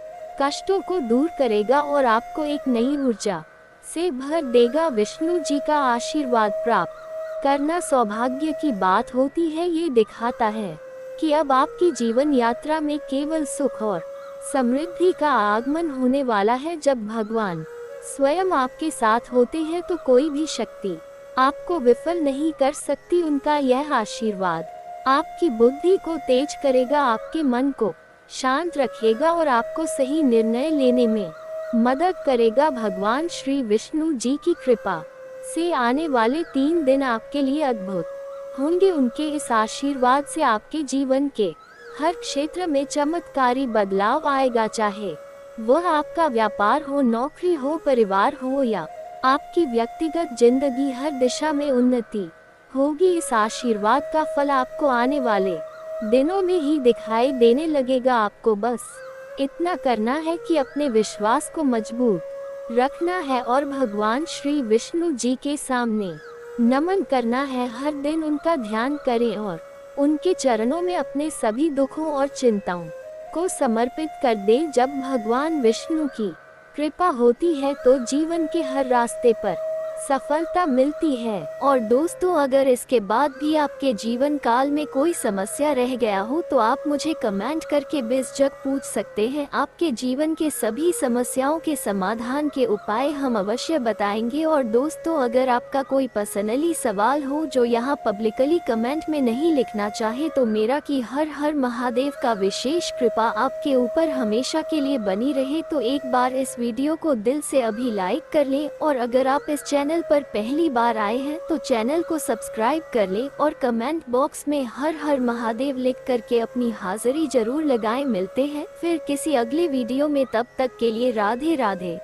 कष्टों को दूर करेगा और आपको एक नई ऊर्जा से भर देगा। विष्णु जी का आशीर्वाद प्राप्त करना सौभाग्य की बात होती है। ये दिखाता है कि अब आपकी जीवन यात्रा में केवल सुख और समृद्धि का आगमन होने वाला है। जब भगवान स्वयं आपके साथ होते हैं तो कोई भी शक्ति आपको विफल नहीं कर सकती। उनका यह आशीर्वाद आपकी बुद्धि को तेज करेगा, आपके मन को शांत रखेगा और आपको सही निर्णय लेने में मदद करेगा। भगवान श्री विष्णु जी की कृपा से आने वाले 3 दिन आपके लिए अद्भुत होंगे। उनके इस आशीर्वाद से आपके जीवन के हर क्षेत्र में चमत्कारी बदलाव आएगा, चाहे वह आपका व्यापार हो, नौकरी हो, परिवार हो या आपकी व्यक्तिगत जिंदगी। हर दिशा में उन्नति होगी। इस आशीर्वाद का फल आपको आने वाले दिनों में ही दिखाई देने लगेगा। आपको बस इतना करना है कि अपने विश्वास को मजबूत रखना है और भगवान श्री विष्णु जी के सामने नमन करना है। हर दिन उनका ध्यान करें और उनके चरणों में अपने सभी दुखों और चिंताओं को समर्पित कर दें। जब भगवान विष्णु की कृपा होती है तो जीवन के हर रास्ते पर सफलता मिलती है। और दोस्तों, अगर इसके बाद भी आपके जीवन काल में कोई समस्या रह गया हो तो आप मुझे कमेंट करके बेझिझक पूछ सकते हैं। आपके जीवन के सभी समस्याओं के समाधान के उपाय हम अवश्य बताएंगे। और दोस्तों, अगर आपका कोई पर्सनली सवाल हो जो यहाँ पब्लिकली कमेंट में नहीं लिखना चाहे तो मेरा कि हर हर महादेव का विशेष कृपा आपके ऊपर हमेशा के लिए बनी रहे। तो एक बार इस वीडियो को दिल से अभी लाइक कर लें और अगर आप इस चैनल पर पहली बार आए हैं तो चैनल को सब्सक्राइब कर लें और कमेंट बॉक्स में हर हर महादेव लिख करके अपनी हाजिरी जरूर लगाएं। मिलते हैं फिर किसी अगले वीडियो में, तब तक के लिए राधे राधे।